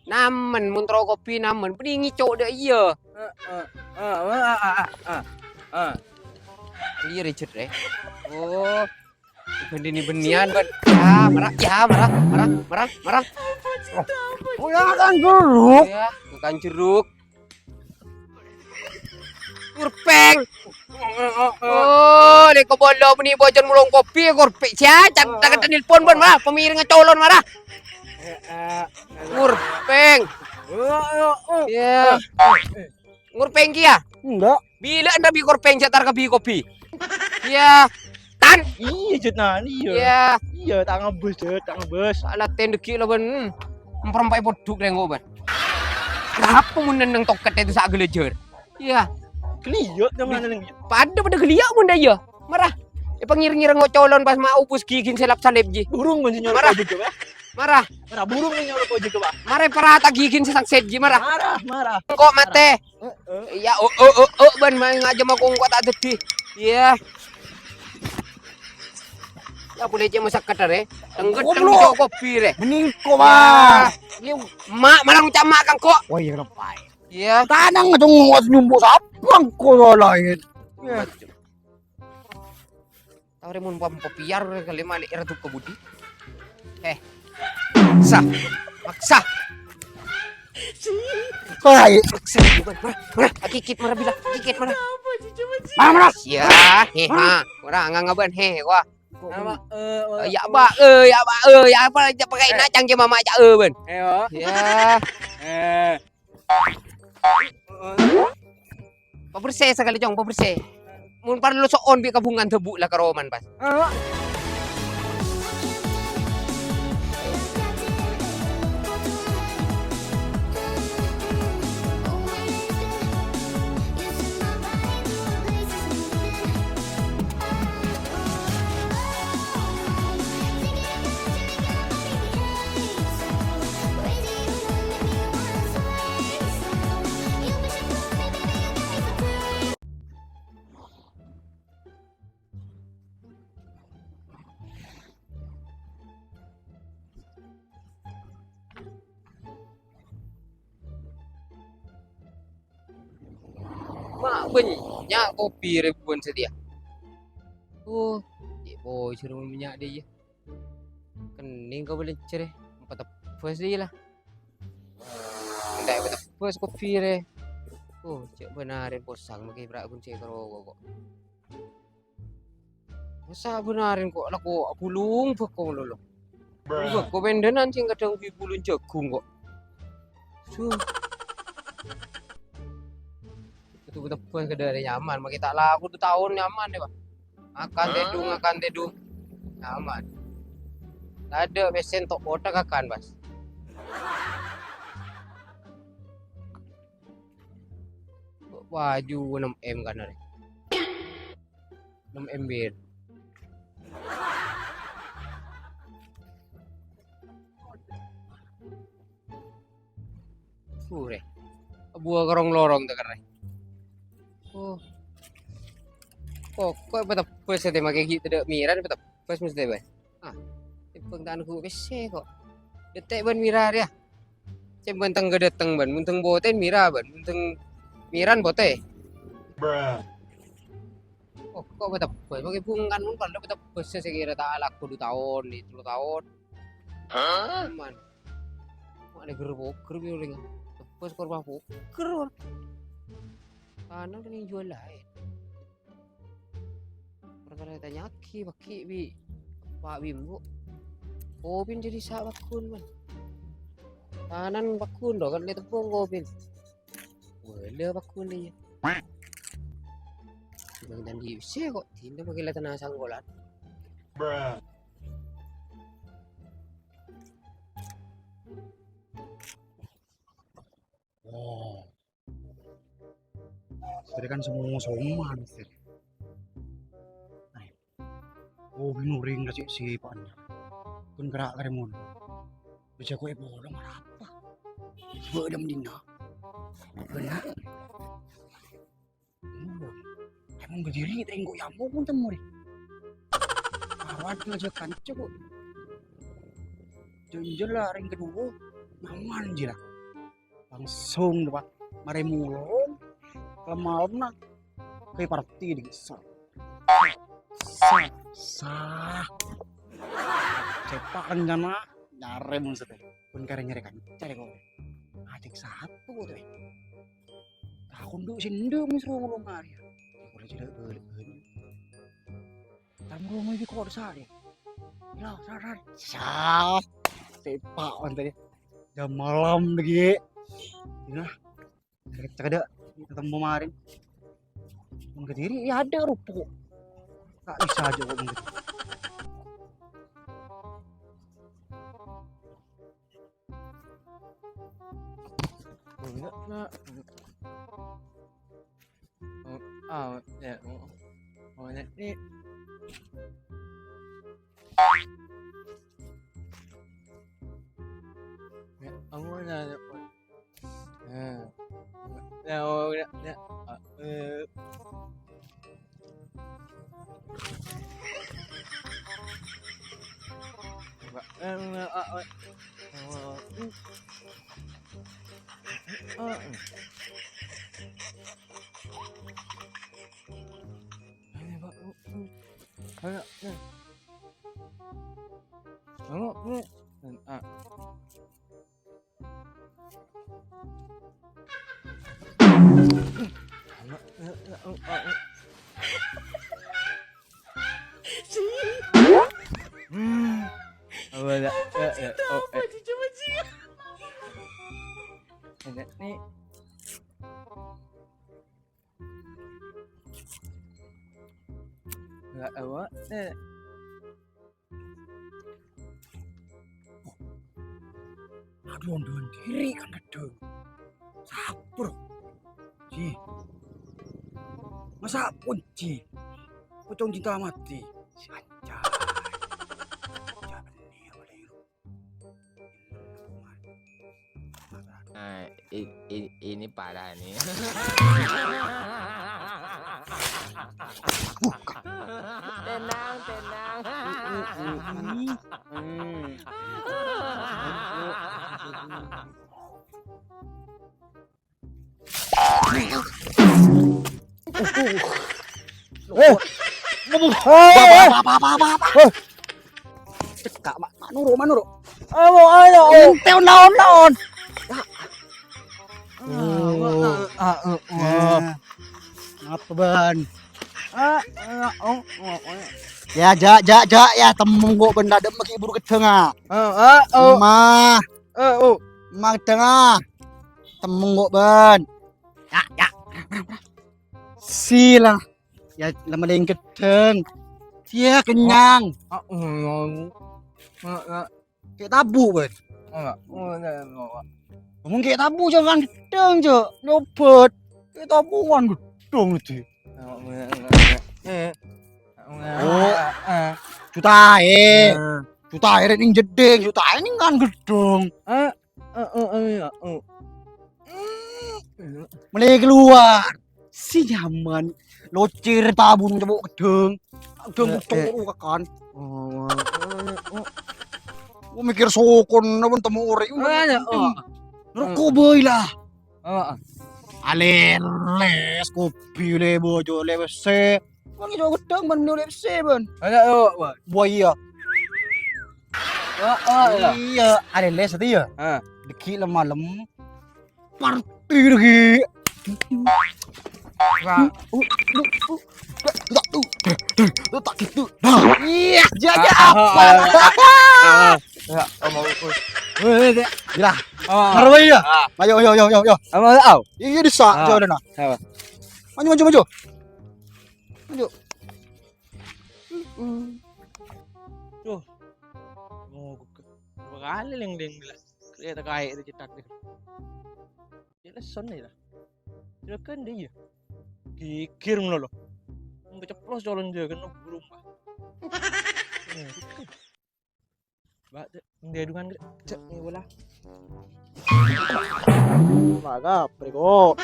Namen muntro kopi namen peningi cok dah iya. Iya Richard deh. Oh, benih benian ban. Ya marah. Oh ya kan jeruk. Ya, makan jeruk. Kurpeng. Oh, leko bolo meni bojon mulung kopi kurpeng. Cia, tak telepon ban marah. Pemiring colon marah. Kurpeng. Ya. Ngurpeng kia. Enggak. Bila anda bi kurpeng cetar ke bi kopi. Ya. Tan. Iya Jatnan, iya. Ya. Iya, tak ngebus. Salah tendeki lah ban. Memperempai boduk deh ban. Kenapa mun nendang toket itu sak gelejer? Ya. Keliyot nama nang. Pada geliak mun dah ya. Marah. Pengiring-ngiring ngocolon pas mau upus gigin selap salib ji. Burung mun nyor Marah. pojok ba? Marah. Marah burung nyor pojok ba? Marah perata gigin sesak setji marah. Marah. Kok mate? Ya ban main aja mau kong tak tadi. Ya. Ya boleh je masak katar Tengget tenggo kopi re. Bening ko ba? Mak malang camak kang kok. Oh iya lepai. Ya. Tanang itong ngot nyumbo sapang ko lain. Tawre mun pam popiar kali malik ratu kebudi. Maksa. Kai. Maksa. Marah. Kikit marah bila. Kikit marah. Marah. Ya, marah ngaban wah. Ya apa aja pakai nacang je mama aja ben. Ya. Pabersih sekali jong, pabersih. Mun parlo soon bi kabungan tebuk lah karoman pas. Mak banyak kopi ribuan sedia. Oh, boy suruh minyak dia. Kening kau boleh cere. Empat first dia lah. Tidak first kopi re. Oh, cek benarin posang makai berak pun cek karo kok. Masa benarin kok laku pulung bekong lolo. Kok bendenan sing kadang pulun jagung kok. Itu betul ke dari nyaman, makai tak laku 2 tahun nyaman deh, Pak. Akan tedung. Nyaman. Ada pesen tok botak akan, Bas. Baju 6M kan ada. 6M bir. Sure. Buah kerong lorong tak keren. Oh. Kok betap pas ada makai gitu dak miran betap pas mesti bay. Pengtaan ku bese kok. Detek ban mirar ya. Cem benteng gedeteng ban, munteng boten mira ban, munteng miran bote. Oh, kok betap pas makai bungan mun kalau betap pas sekira tak laku 2 tahun, 3 tahun. Man. Mak ada gerboker biuling. Pas korban poker. Tanah kan jual lain. Perkara tanya baki bi Pak Bimbo. Kopin jadi sak bakun man. Tanan bakun do kan le tepung kopin. Boleh bakun dia. Bang dan di se kok tinda pakai la tanah sanggolan. Oh. Tadi kan semua soman sih. Oh, binuring kasih si pan. Kun gerak karemon. Bisa kau bolong apa? Bedam dina. Benar. Emang berdiri tengok yang mau pun temu deh. Awat aja kancok. Jangan lah ring kedua. Nyaman je lah. langsung dapat mari mulung malam na kayak party di sah cepak rencana nyare mun sete pun kare nyare kan cari kok ajek satu tuh tahun dulu sindu misru ngulung hari boleh jadi tamu rumah ini kok ada ya ya saran sah cepak tadi jam malam lagi nah ada ketemu kemarin mun Kediri ya ada rupo tak bisa aja kok mun enggak ya mau ini ya aku nanya ya nih nggak awak aduh ondoan diri kan aduh sapur Ci masa kunci pocong cinta mati si anjay ini parah nih. Tenang. Cekak manuro. Ayo. Entel naon. Apa ban? Ya ja temung kok benda demek ibu gedeng ah. Mah gedeng ah. Temung kok ban. Ya. Silang. Ya lama deng gedeng. Dia kenyang. Kayak tabu ban. Ngomong kayak tabu jangan gedeng jo. Nyobot. Kayak tabuan gedeng itu. Juta air ning jeding, juta ini kan gedung. Mulai keluar. Si nyaman. Locir tabung coba gedung. Gedung turu kan. Gua mikir sokon namun temu ori. Rokok boy lah. Aleles kopi le bojo le se. Wong ijo gedang ban le se ban. Buaya. Iya, aleles tadi ya. Deki malam. Party lagi. Tak gitu. Iya, jaga apa? Gila. Marwah ya. Ayo. Au. Iya disa, jauh dah. Maju. Tuh. Berapa kali yang kelihatan kayak itu cetak deh. Dia son nih lah. Dia kan dia. Kikir mulu loh. Ceplos jalan dia kan burung mah. Dia dengan cek nih bola. Magap, prego.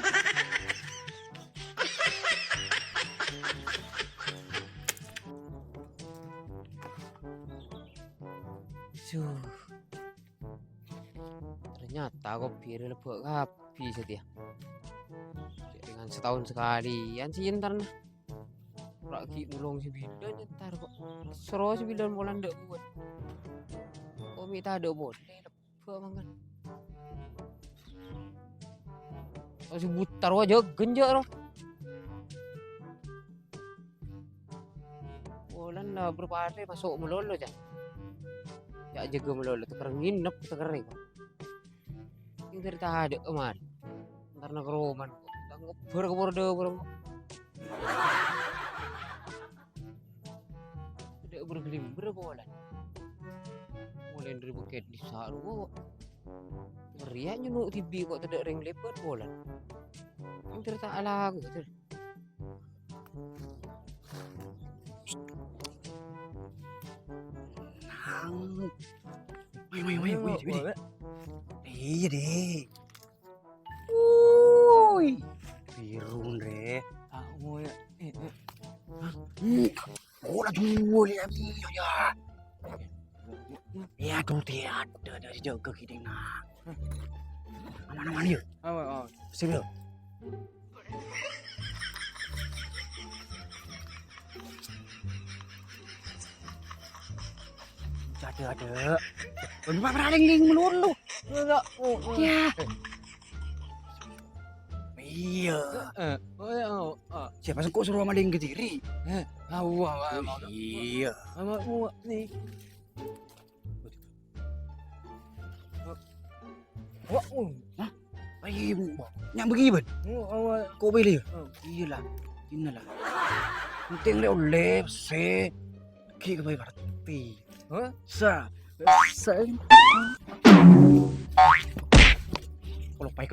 Ternyata kopi Pira lebok kapi setia. Dengan setahun sekali, yan si ntar nah. Raki ulong si bidan ntar kok. Sero si bidan bolan dek buat. Kok minta ada boleh lebok mangan. Oh si butar aja genjak roh. Bolan lah berapa hari masuk melolo aja. Ya jaga melolo teker nginep teker nih. Ini cerita ada kemar. Ntar nak roman. Ngebor kebor deh borong. Tidak bergelimber bolan. Mulai dari buket di saru. Teriak nyunuk TV kok tidak ring lebat bolan. Ini cerita ala aku. Wih. Iya deh. Uy. Birun re. Aku ya. Oh, aduh, lihat ya. Ya, tuh tiada dari jaga kita nak. Aman-aman yuk. Aman. Sini. Ada. Bagaimana beraling melulu? Enggak. Ya. Iya. Siapa sih kok suruh maling ke diri? Iya. Amakmu nih. Hah? Ayo, nyam begini ban? Kau beli? Iya lah, ini lah. Penting le oleh se. Kiki kebaik berarti. Hah? Sa. Kelopai.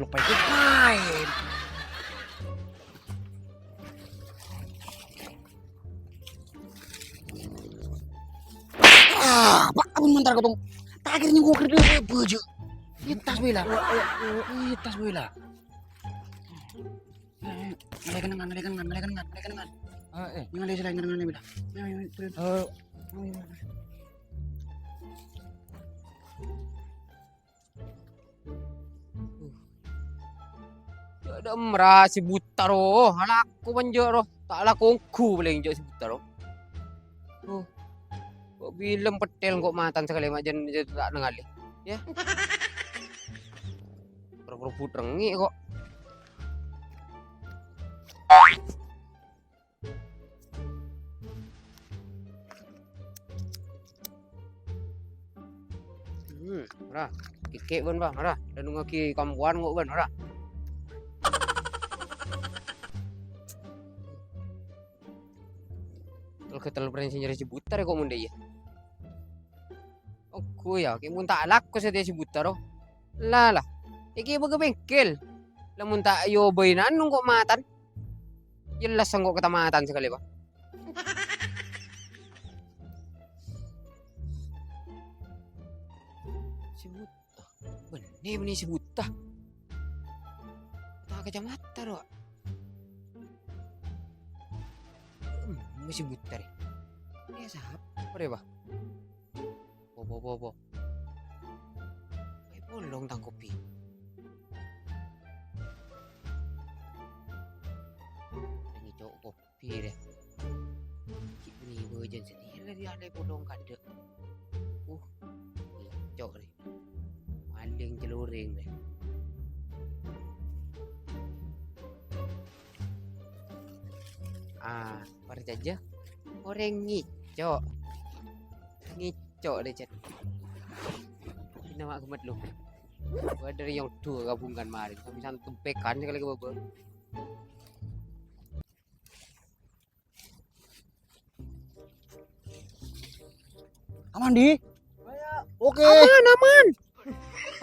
Pak, abang mentar ketemu. Tak akhirnya gua kerja baju. Tas bela. Tas bela. Ngalekan. Yang ada selain dengan bela. Ada merah si buta roh, halaku panjang roh, tak lah kongku boleh injak si buta roh. Kok bilang petel kok matan sekali majan tak nengali, ya? Keruput rengi kok. Marah, kikek ban bang, marah. Dan ngaki kampuan kok ban, marah. Ketel pernah nyari si butar kok munda ya. Oh ya, kayak muntah alak ko sa si butar oh. Lala. Iki baga bengkel. Lamun tak yo bainan nung kok matan. Jelas ang kok ketamatan sekali ba. Si buta. Benih si buta. Tak kacamata ro. Masih butar ya? Ini siapa deh bah? Bo. Ay bolong tang kopi. Lagi cok kopi deh. Cik ni berjan sedih lagi ada bolong kada. Cok deh. Maling celuring deh. Pada aja orang ngicok deh chat. Ini nama kemat lu. Gua dari yang dua gabungkan kemarin. Kami sana tempekan sekali ke bawah. Aman di? Oke. Aman.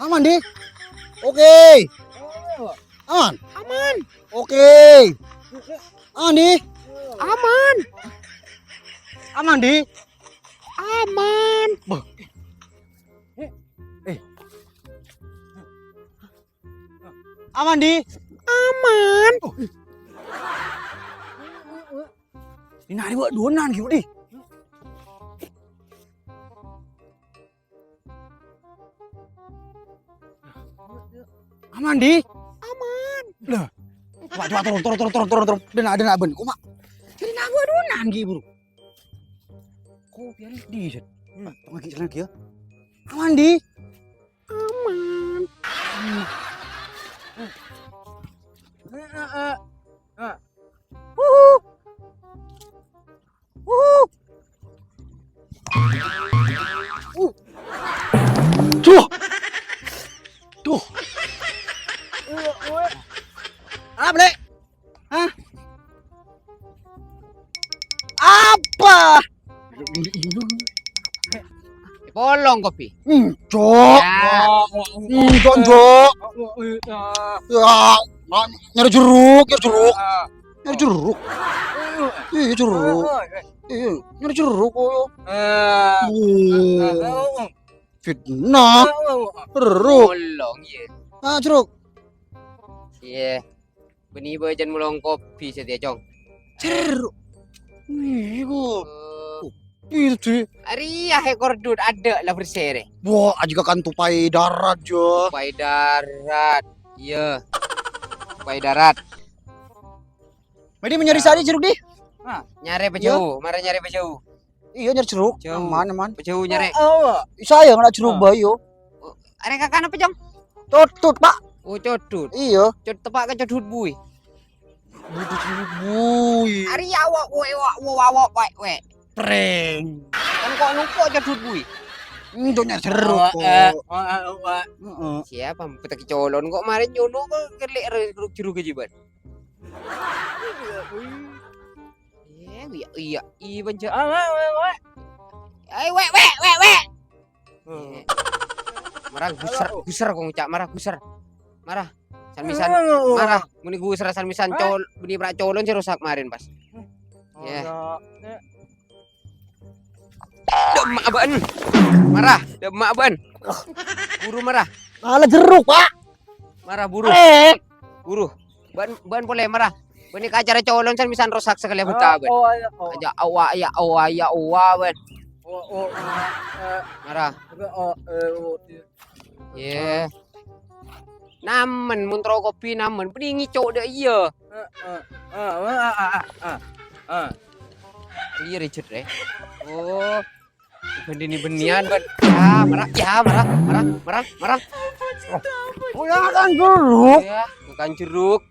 Aman di? Oke. Aman. Oke. Aman di? Aman di? Aman. Aman di? Aman. Ini nari buat donan gitu di. Aman di? Aman. Lah. Coba turun. Dena ben. Kok mak. Jadi nago adunan gi bro. Kok biar di set. Tengah ki lagi ya. Aman di? Aman. Tuh. Apa, Dek? Hah? Apa? Polong kopi. Cok. Ya. Cok. Ya, nyari jeruk. Nyari jeruk. Iya, jeruk. Iya, nyari jeruk. Fitnah. Jeruk. Polong ya. Ah, jeruk. Iya. Beni bajan mulong kopi setia jong. Jeruk. Iku. Itu. Ari ya ekor dud ada lah bersere. Wah, juga kan tupai darat jo. Tupai darat. Iya. Tupai darat. Medi mencari sari jeruk di. Nyare pejauh, marah nyare pejauh. Iya nyari jeruk. Jauh. Aman. Pejauh nyare. Saya nggak jeruk bayo. Are kakak apa jong? Tutut pak. Oh codut. Iya. Codut tepak ke codut bui. Budu jeruk bui. Ari awak we. Prank. Kan kok numpuk codut bui. Itu nyari jeruk. Siapa petak colon kok mari nyono kok kelek jeruk kejiban. Iya, benci. Ay, we. Marah gusar kong cak marah gusar. Marah. Salmisan marah. Muni gusar salmisan col beni prak colon si rusak kemarin pas. Ya. Demak ban. Marah, demak ban. Buru marah. Ala jeruk pak. Marah buru. Buru. Ban boleh marah. Beni acara colon salmisan rusak sekali buta ban. Aja awak ya ban. Marah. Ya. Namen muntro kopi namen beni ngicok dah iya. Iya Richard deh. Oh. Benian ban. Ya, marah. Oh ya kan jeruk. Ya, bukan jeruk.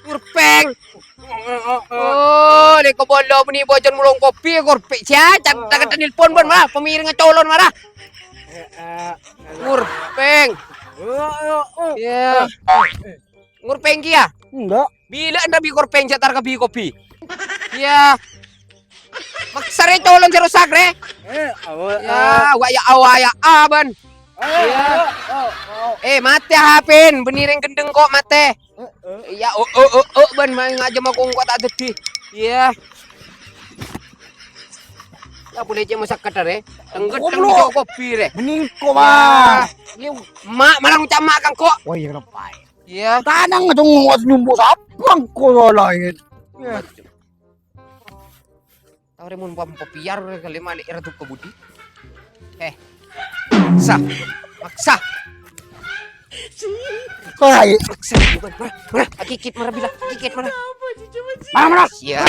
Kurpeng. Oh, leko bondo beni bojon mulung kopi kurpeng. Cia, tak telepon ban marah, pemiring ngecolon marah. Kurpeng. Ya. Ngurpeng kia. Enggak. Bila anda bi kurpeng cetar ke bi kopi. Ya. Maksare colon si rusak re. Ya, awak ya ban. Ya. Mate hapin, beniring gendeng kok mate. Ya, ban main aja mau kok tak dedi. Ya. Ya boleh je masak kadar Tengget tengjo kopi re. Meningko mah. Ni mak marang ucap mak kang kok. Wah iya kenapa? Ya. Tanang itu nguat nyumbu sapang ko lain. Tahu remun pam piar kali malik ratu kebudi. Maksa. Kai. Maksa mana? Kikit marah bila, kikit marah. Mana? Ya,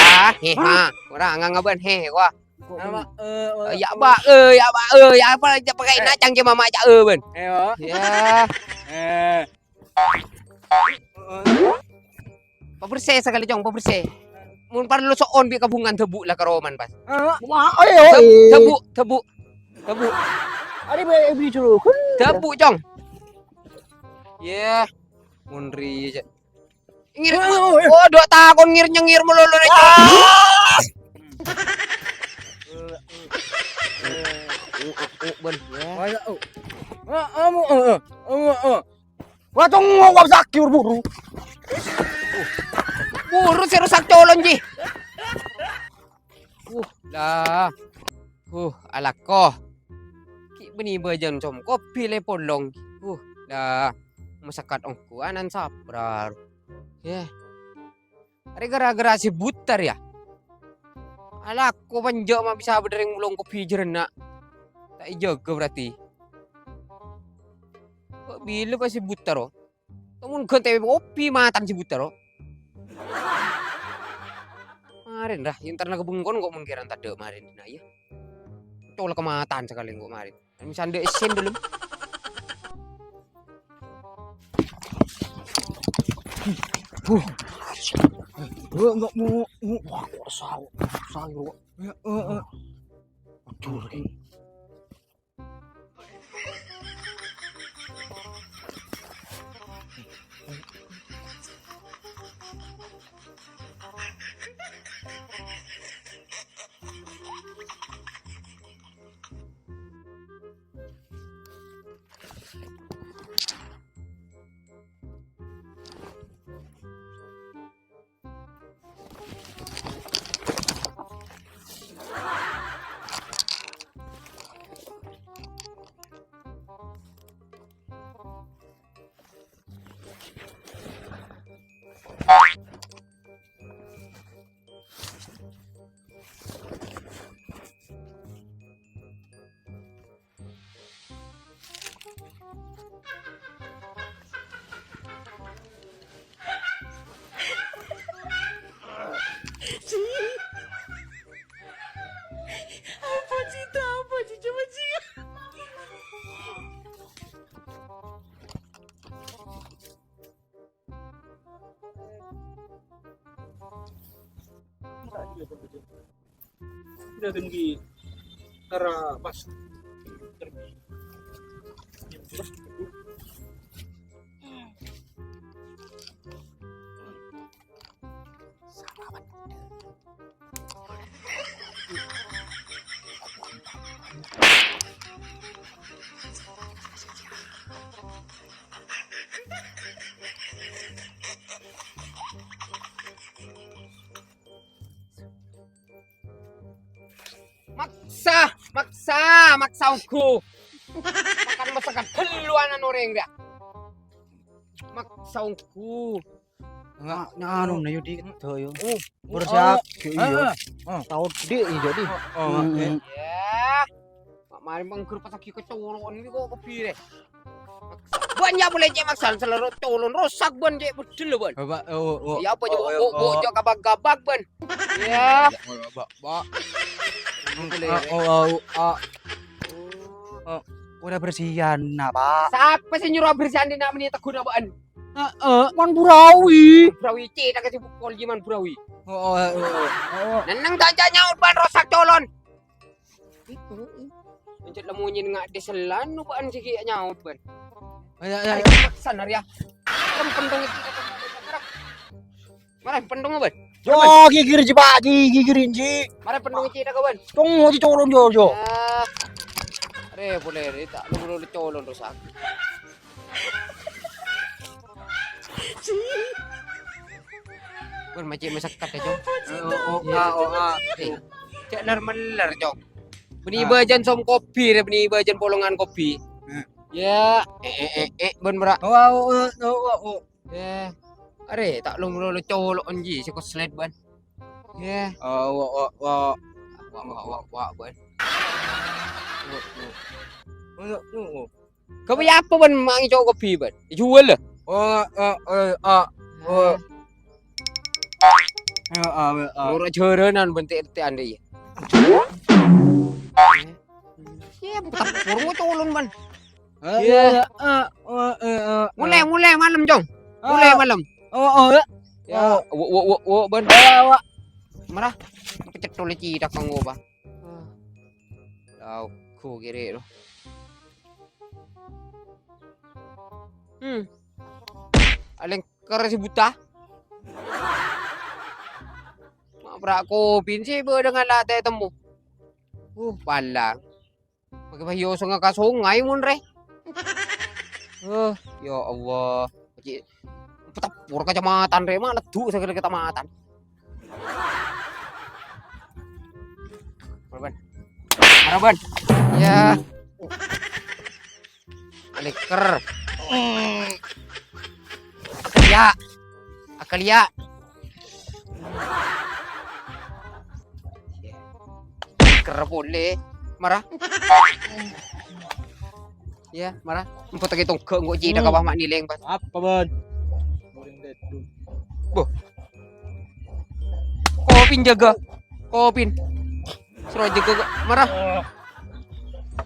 orang ngaban wah. Ya apa pakai nacang je mama aja ben. Ya. Bersih sekali jong, bersih. Mun parlo soon bi kabungan tebu lah karoman pas. Tebu. Ari beli jeruk. Tebu jong. Ya. Mun ri aja. Ngir. Oh, dok takon ngir-nyengir melulu ne jong. Ben. Wah tong ngawak sakit buru. Buru si rusak colon ji. Lah. Alako. Ki beni bajan com kopi le polong. Dah. Masakat ongku anan sabrar. Ya. Are gara-gara si butar ya. Alako panjak mah bisa berdering mulung kopi jerena. Tak jaga berarti. Bila pa si Butaro? Kamu ganti kopi matang si Butaro. Kemarin dah, yang ternak kebungkon kok mengkiran tadi kemarin nah ya. Coba kemataan sekali kok kemarin. Misalnya esen dulu. Enggak mau. Wah, kok sawo. Sawo. Aduh. Apa sih coba sih? Udah tinggi karena pas maksa aku. Makan masakan keluanan orang dia. Maksa aku. Enggak anu na yudi gitu yo. Bersiap. Iya. Tahu di ijo di. Ya. Mari mangkur pas aki kecolon ini kok kepire. Banyak boleh je maksan seluruh colon rusak ban je bedel ban. Bapak, Ya apa je bo gabag-gabag ban. Ya. Bapak. Udah bersihan nah, Pak. Siapa sih nyuruh bersihan di nak menit teguh nabaan? Man Burawi. Burawi cek tak kasih pukul jiman Burawi. Oh. Neneng gajah nyaut ban rosak colon. Itu. Mencet lemunyin ngak deselan nu ban siki nyaut ban. Ya. Maksan ya. Kan pendung itu. Mari pendung ban. Yo gigir ji Pak, gigirin ji. Mari pendung itu dah kawan. Tunggu di colon jo. Boleh tak lu colon rusak. Ban macam masakat ya, Jong. Cek lar Jong. Beni bajan som kopi, beni bajan polongan kopi. Ya, ban merak. Ya. Are tak lu colon ji si slide ban. Ya. Wah ban. Kau punya apa ban mangi cowok kopi ban? Jual lah. Lurah jeranan bentik anda ya. Ya, bukan kurung colon ban. Mulai malam Jong. Mulai malam. Ya, ban. Marah. Pecet oleh cita kang ba. Tahu ku kiri lo. Aleng kerasi buta. Mabrak kopi sih dengan latte temu. Pala. Pakai bayo sungai kasungai mun re. Ya Allah. Petapur kecamatan re mah ledu sekali kecamatan. Harapan. Ya. Aliker. Akalia. Ker boleh. Marah. Iya, marah. Empot lagi tongkek ngok cida ka bah mak nileng pas. Apa ban? Goreng dedung. Kopin jaga. Kopin. Suruh jaga marah.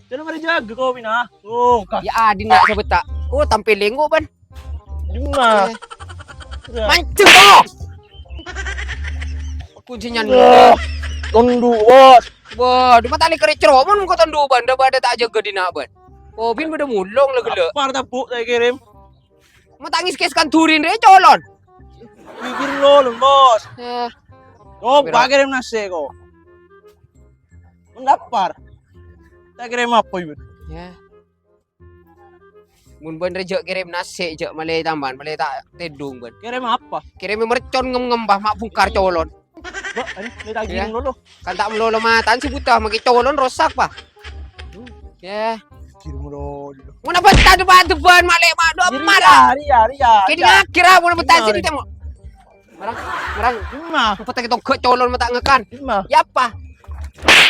Jangan mari jaga kau Pina. Oh, kah. Ya adin nak sebeta. Oh tampil lengo ban. Jumlah. Mancing kau. Kuncinya Wah, tondu bos. wah, di mata kere ceromon kau tandu ban, dah pada tak jaga di nak ban. Kopin pada mulong lah gila. Apa tabuk saya kirim? Mau tangis keskan turin deh colon. Bibir lo bos. Eh, Oh, Mira. pak kirim nasi kau. Mendapar. Saya kirim apa ibu? ya. Mun ban rejak kirim nasi jak malai tamban, malai tak tedung ban. Kirim apa? Kirim mercon ngem-ngembah mak bungkar colon. Mbak, ini daging Ya. dulu. Kan tak melolo matan si buta maki colon rosak pak. Ya. Kirim dulu. Mau nak betah depan malai mak do marah. Ria. Kini akhirnya mau nak betah sini temu. Marang, marang. Lima. Kita kita ke colon mata ngekan. Lima. Ya apa?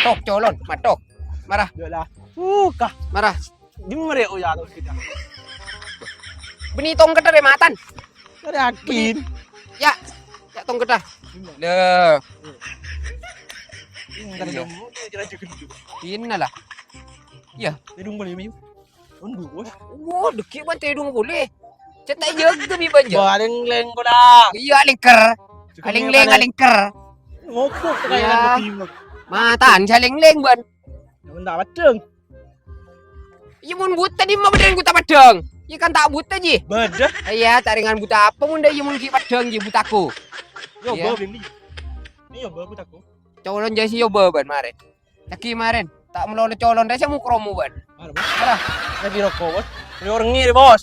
Tok colon, matok. Marah, Dua lah. Kah. marah. Lima dia oh ya tuh kita. Beni tong kedah matan. Saya yakin. Ya tong kedah. Le, Tadi dong, dia jaga dulu. inalah. Hidung boleh mayu. Tondu bos. Wow, dekik ban tedung boleh. Cetak jaga mi banja. Bareng leng kau dah. Iya lingker. Aling-leng alingker. Ngokok tu Ya. kayak tim lo. Matan saling-leng ban. Namun tak baceng. Iya mun buta di mah badan buta padang. Iya kan tak buta ji. Bedah. Iya, tak ringan buta apa mun dah iya mun ki padang ji butaku. Yo Ya. bawa ini. Ini yo bawa aku. Colon jasi yo ban maren. Taki maren. Tak melolo colon dah saya kromo ban. Mana bos? Mana? Saya di rokok bos. Ini orang ngiri bos.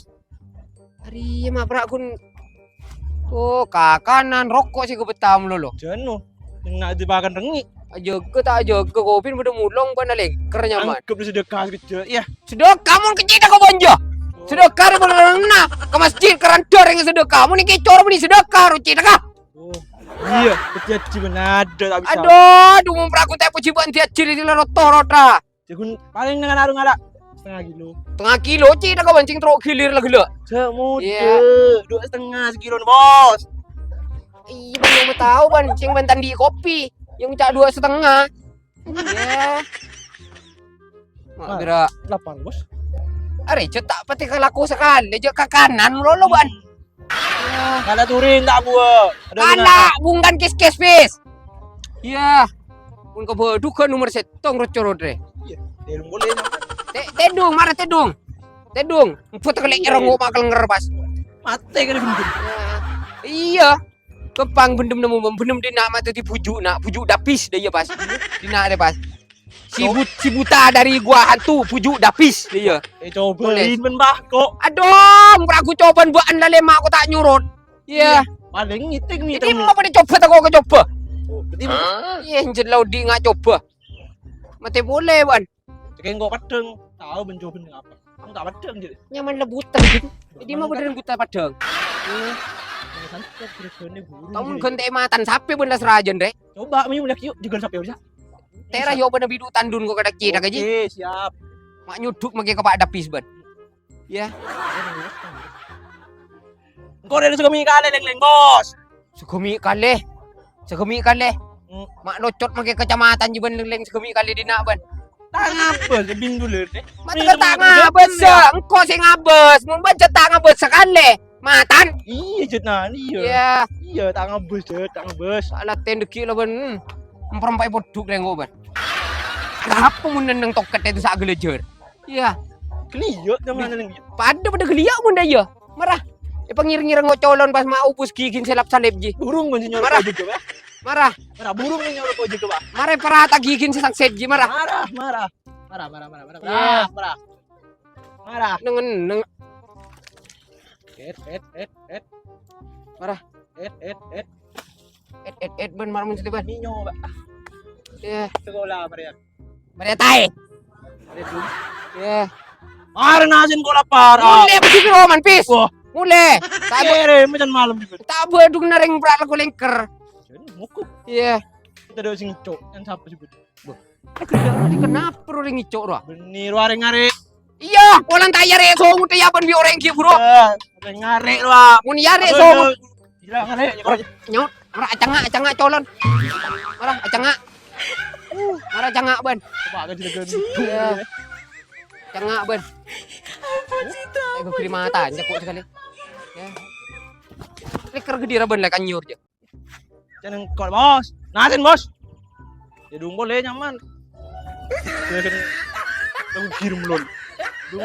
Hari mah prak kun. Oh, kakanan rokok sih kebetam lolo. Jenuh. Nak dibakan rengi. Jaga tak jaga kopin pada mulong ban lengker nyaman. Anggap dia sedekah kecil. Ya. Sudah kamu kecil kau bonjo. Sedekah di berenang ke masjid kerandor yang sedekah. Kamu ni kecor ni sedekah ruci dah. Oh. Iya. Kecil cuma ada tak bisa. Aduh, dumum prak aku tak puji ban tiap ciri di rotor rota. Jakun paling dengan arung ada setengah kilo. Tengah kilo ci dah kau bancing teruk gilir lah gila. Semudah. Iya. 2,5 sekilo nih bos. Iya, ban yang tahu bancing ban tandi kopi. Yang cak 2,5. Ya. Mak kira 8 bos. are cetak pati kalaku sekali je ke kanan lolo ban. Ya. Kada turin tak buat. Kala bungkan kes pis. Iya. Pun kau berduka nomor setong rocorode. Dia boleh. Tedung marah tedung. Tedung. Foto kelek erong mak kelenger pas. Mati kan bendung. Iya. Kepang bendem nemu bendem di nak mata di pujuk dapis dia pas. Di nak dia pas. Si buta dari gua hantu pujuk dapis dia. Cobain men bah kok. Aduh, aku coba buatan lah lemak aku tak nyurut. Iya. Paling ngiting nih. Jadi mau pada coba tak kau coba. Berarti Iya, jelau di nggak coba. Mati boleh ban. kayak kok padeng. Tahu mencoba dengan apa. Kamu tak padeng jadi. Nyaman lebutan gitu. Jadi mau badan buta padang. Kamu ganti matan sapi benda serajan deh. Coba mau lihat yuk juga sampai bisa. Tera yo benda bidu tandun kau kada kira gaji. Oke, siap. Mak nyuduk magi kepak dapis ban. Ya, Kau dari suka minyak kali leng bos. segemi kali. Segemi kali. Hmm. Mak locot magi kecamatan je ban leng segemi kali di nak ban. Tak ngapa lebih dulu deh. Mak tak ngabes sa. Engkau sing ngabes. Mun baca tak ngabes sekali. Matan. Iya jenah iya. Ya, Iya tak ngabus deh, tak ngabus. salah tendeki lah ban. Memperempai boduk leng ban. Apa mun nendang toket itu sak gelejer. Ya. Keliyok sama mana lagi. Pada geliak mun dah ya. Marah. Pengir-ngir ngocolon pas mau upus gigin selap salib ji. Burung kan nyorok Marah. kau juga. Marah. Marah burung kan nyorok kau juga. Marah perata gigin sesang setji marah. Marah. Ya. Marah. Neng Marah. ban marah mun ban. Ninyo ba. Ya. Sekolah Maria. Maria tai. Ya. Marah nasin ko lapar. Mule besi roman pis. Wah. Mule. Tak Kere macam malam juga. tak bedug na ring brak ko lengker. Muku. Ya. Kita ada sing cok yang siapa sebut. Kenapa ring icok ro? Benir waring ngare. Iya, polan tayar so nguti ya ban bi orang ki bro. Ada nyari lah. Mun yare so Gila ngare. nyot. Ora acanga colon. Ora acanga. Ora acanga ban. Coba kan juga. Iya. Acanga ban. Apa cita? Aku kiri mata aja kok sekali. Ya. Liker gede ra ban lek anyur je. Jangan kok bos. Nasin bos. Ya dong boleh nyaman. Ya kan. Aku kirim lon. Dung.